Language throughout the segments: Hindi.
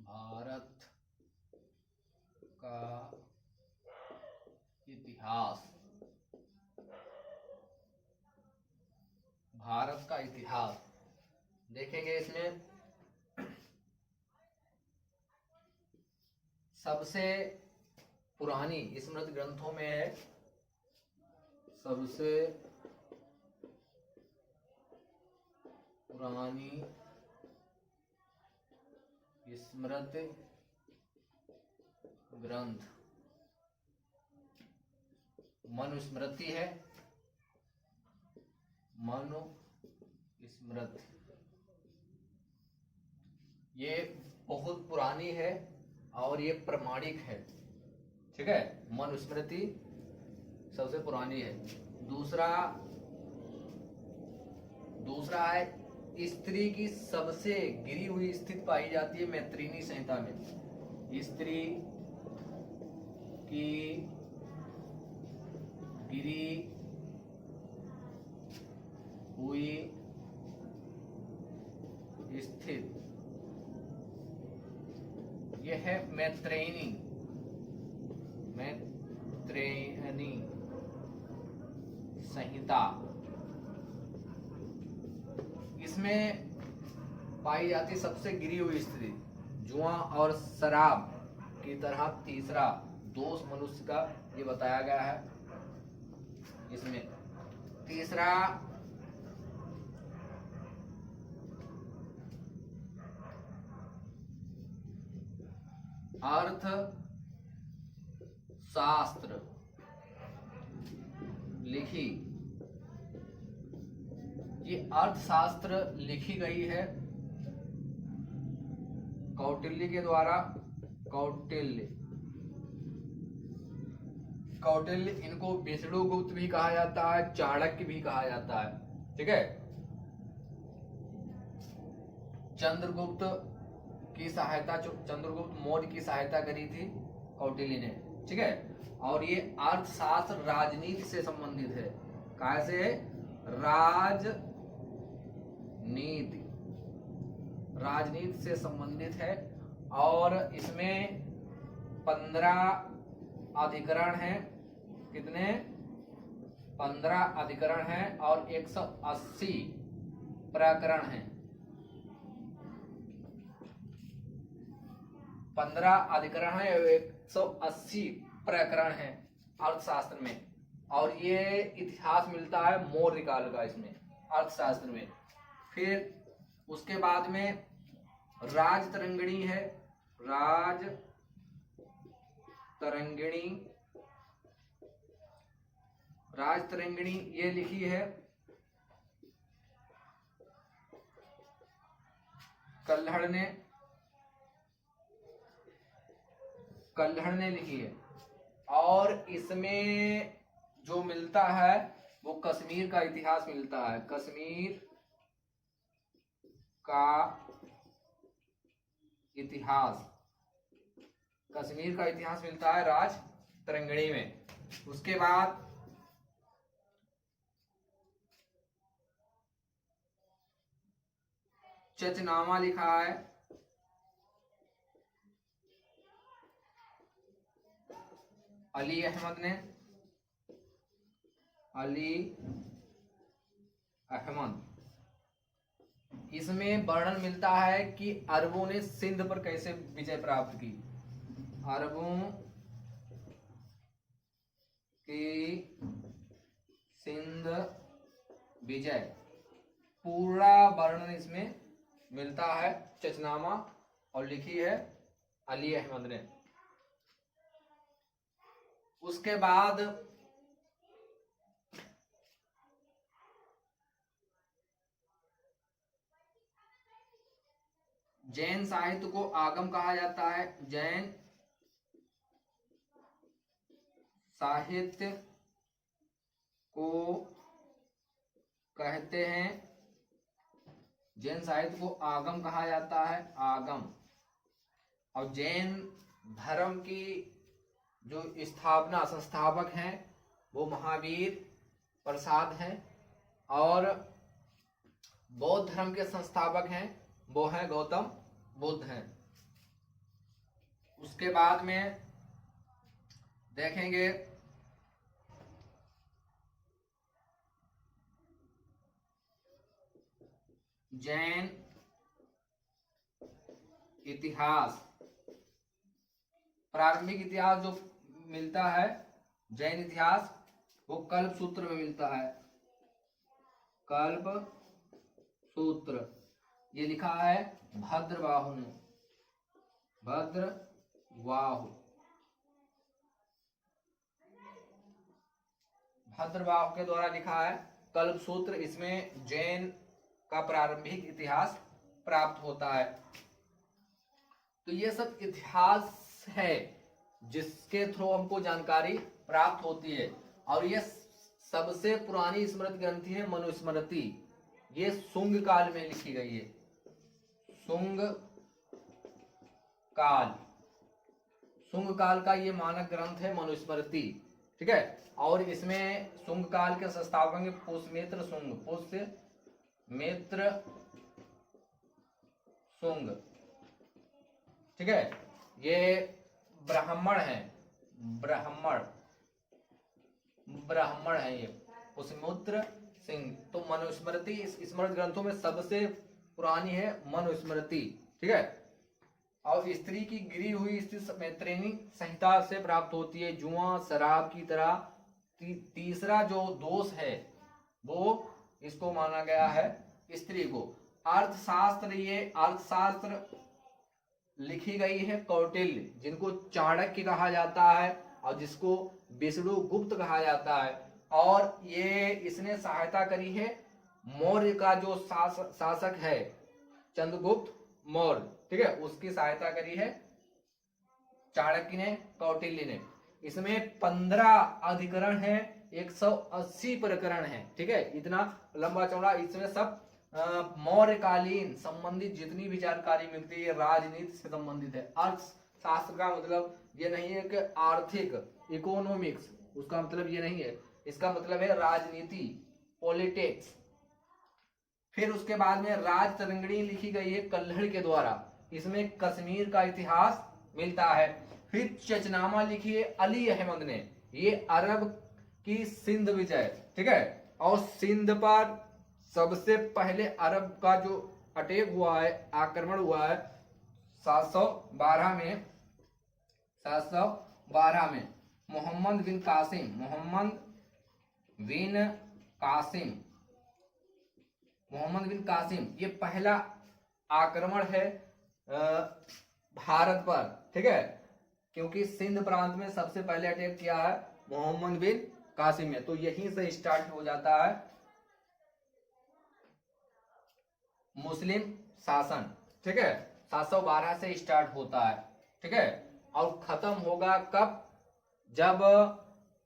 भारत का इतिहास। भारत का इतिहास देखेंगे। इसमें सबसे पुरानी स्मृति ग्रंथों में है, सबसे पुरानी स्मृति ग्रंथ मनुस्मृति है। मनुस्मृति ये बहुत पुरानी है और ये प्रमाणिक है। ठीक है, मनुस्मृति सबसे पुरानी है। दूसरा है स्त्री की सबसे गिरी हुई स्थिति पाई जाती है मैत्रेयी संहिता में। स्त्री की गिरी हुई स्थिति यह है मैत्रेयी संहिता। इसमें पाई जाती सबसे गिरी हुई स्थिति जुआ और शराब की तरह तीसरा दोष मनुष्य का ये बताया गया है। इसमें तीसरा अर्थ शास्त्र लिखी, ये अर्थशास्त्र लिखी गई है कौटिल्य के द्वारा। कौटिल्य इनको विष्णुगुप्त भी कहा जाता है, चाणक्य भी कहा जाता है। ठीक है, चंद्रगुप्त मौर्य की सहायता करी थी कौटिल्य ने। ठीक है, और ये अर्थशास्त्र राजनीति से संबंधित है। कैसे? राजनीति से संबंधित है और इसमें 15 अधिकरण हैं। कितने? 15 अधिकरण हैं और 180 प्रकरण हैं। 15 अधिकरण है, 180 प्रकरण हैं अर्थशास्त्र में। और ये इतिहास मिलता है मौर्य काल का इसमें अर्थशास्त्र में। फिर उसके बाद में राजतरंगिणी है। राजतरंगिणी ये लिखी है कल्हड़ ने लिखी है। और इसमें जो मिलता है वो कश्मीर का इतिहास मिलता है। कश्मीर का इतिहास मिलता है राजतरंगिणी में। उसके बाद चचनामा लिखा है अली अहमद। इसमें वर्णन मिलता है कि अरबों ने सिंध पर कैसे विजय प्राप्त की। अरबों की सिंध विजय पूरा वर्णन इसमें मिलता है चचनामा, और लिखी है अली अहमद ने। उसके बाद जैन साहित्य को आगम कहा जाता है। जैन साहित्य को कहते हैं, जैन साहित्य को आगम कहा जाता है, आगम। और जैन धर्म की जो संस्थापक हैं वो महावीर प्रसाद हैं। और बौद्ध धर्म के संस्थापक हैं वो हैं गौतम बुद्ध हैं। उसके बाद में देखेंगे जैन इतिहास। प्रारंभिक इतिहास जो मिलता है जैन इतिहास, वो कल्प सूत्र में मिलता है। कल्प सूत्र ये लिखा है भद्रबाहु ने, भद्रबाहु के द्वारा लिखा है कल्प सूत्र। इसमें जैन का प्रारंभिक इतिहास प्राप्त होता है। तो ये सब इतिहास है जिसके थ्रू हमको जानकारी प्राप्त होती है। और ये सबसे पुरानी स्मृति ग्रंथि है मनुस्मृति। ये शुंग काल में लिखी गई है, शुंग काल का ये मानक ग्रंथ है मनुस्मृति, ठीक है। और इसमें शुंग काल के संस्थापक हैं पुष्यमित्र शुंग, ठीक है। ये ब्राह्मण है ये पुष्यमित्र सिंह। तो मनुस्मृति इस स्मृति ग्रंथों में सबसे पुरानी है मनुस्मृति, ठीक है। और स्त्री की गिरी हुई स्थिति मैत्रेयी संहिता से प्राप्त होती है। जुआ शराब की तरह तीसरा जो दोष है वो इसको माना गया है स्त्री को। अर्थशास्त्र, ये अर्थशास्त्र लिखी गई है कौटिल्य, जिनको चाणक्य कहा जाता है और जिसको विष्णुगुप्त कहा जाता है। और ये इसने सहायता करी है मौर्य का जो शासक है चंद्रगुप्त मौर्य, ठीक है, उसकी सहायता करी है चाणक्य ने, कौटिल्य ने। इसमें 15 अधिकरण है, 180 प्रकरण है, ठीक है। इतना लंबा चौड़ा इसमें सब मौर्यकालीन संबंधित जितनी भी जानकारी मिलती है राजनीति से संबंधित है। अर्थशास्त्र का मतलब ये नहीं है कि आर्थिक इकोनॉमिक्स, उसका मतलब ये नहीं है, इसका मतलब है राजनीति, पॉलिटिक्स। फिर उसके बाद में राज तरंगिणी लिखी गई है कल्हड़ के द्वारा, इसमें कश्मीर का इतिहास मिलता है। फिर चचनामा लिखी है अली अहमद ने, ये अरब की सिंध विजय, ठीक है। और सिंध पर सबसे पहले अरब का जो अटैक हुआ है, आक्रमण हुआ है 712 में मोहम्मद बिन कासिम, ये पहला आक्रमण है भारत पर, ठीक है। क्योंकि सिंध प्रांत में सबसे पहले अटैक किया है मोहम्मद बिन कासिम ने, तो यहीं से स्टार्ट हो जाता है मुस्लिम शासन, ठीक है। 712 से स्टार्ट होता है, ठीक है। और खत्म होगा कब? जब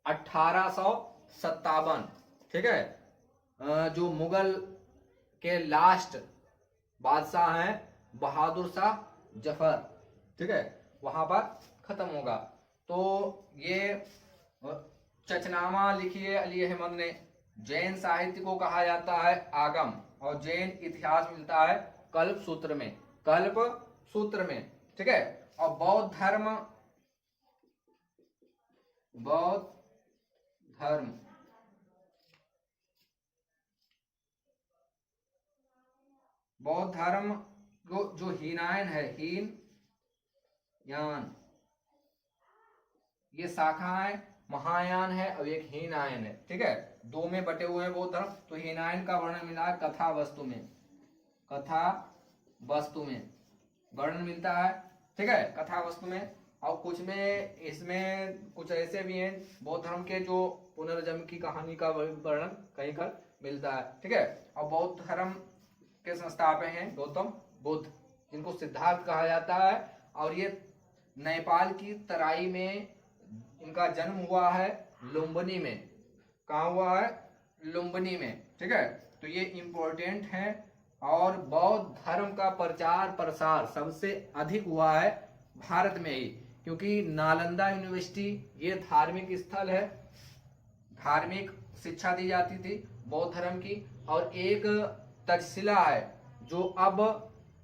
1857, ठीक है, जो मुगल के लास्ट बादशाह हैं बहादुर शाह जफर, ठीक है, वहां पर खत्म होगा। तो ये चचनामा लिखी है अली अहमद ने। जैन साहित्य को कहा जाता है आगम, और जैन इतिहास मिलता है कल्प सूत्र में, ठीक है। और बौद्ध धर्म जो हीनयान है, ये शाखा है, महायान है और एक हीनयान है, ठीक है। दो में बटे हुए हैं बौद्ध धर्म। तो हीनयान का वर्णन मिला है कथा वस्तु में वर्णन मिलता है, ठीक है, कथा वस्तु में। और कुछ में इसमें कुछ ऐसे भी हैं बौद्ध धर्म के जो पुनर्जन्म की कहानी का वर्णन कहीं कर मिलता है, ठीक है। और बौद्ध धर्म के संस्थापक हैं गौतम बुद्ध, जिनको सिद्धार्थ कहा जाता है। और ये नेपाल की तराई में इनका जन्म हुआ है, लुम्बिनी में। कहाँ हुआ है? लुम्बिनी में, ठीक है। तो ये इम्पोर्टेंट है। और बौद्ध धर्म का प्रचार प्रसार सबसे अधिक हुआ है भारत में ही, क्योंकि नालंदा यूनिवर्सिटी ये धार्मिक स्थल है, धार्मिक शिक्षा दी जाती थी बौद्ध धर्म की। और एक तक्षशिला है जो अब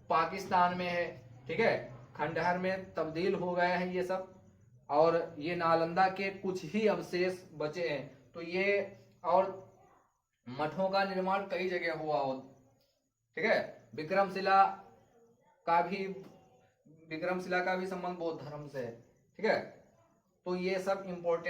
पाकिस्तान में है, ठीक है, खंडहर में तब्दील हो गए हैं ये सब, और ये नालंदा के कुछ ही अवशेष बचे हैं। तो ये और मठों का निर्माण कई जगह हुआ हो, ठीक है। विक्रमशिला का भी विक्रमशिला का भी संबंध बौद्ध धर्म से है, ठीक है। तो ये सब इम्पोर्टेंट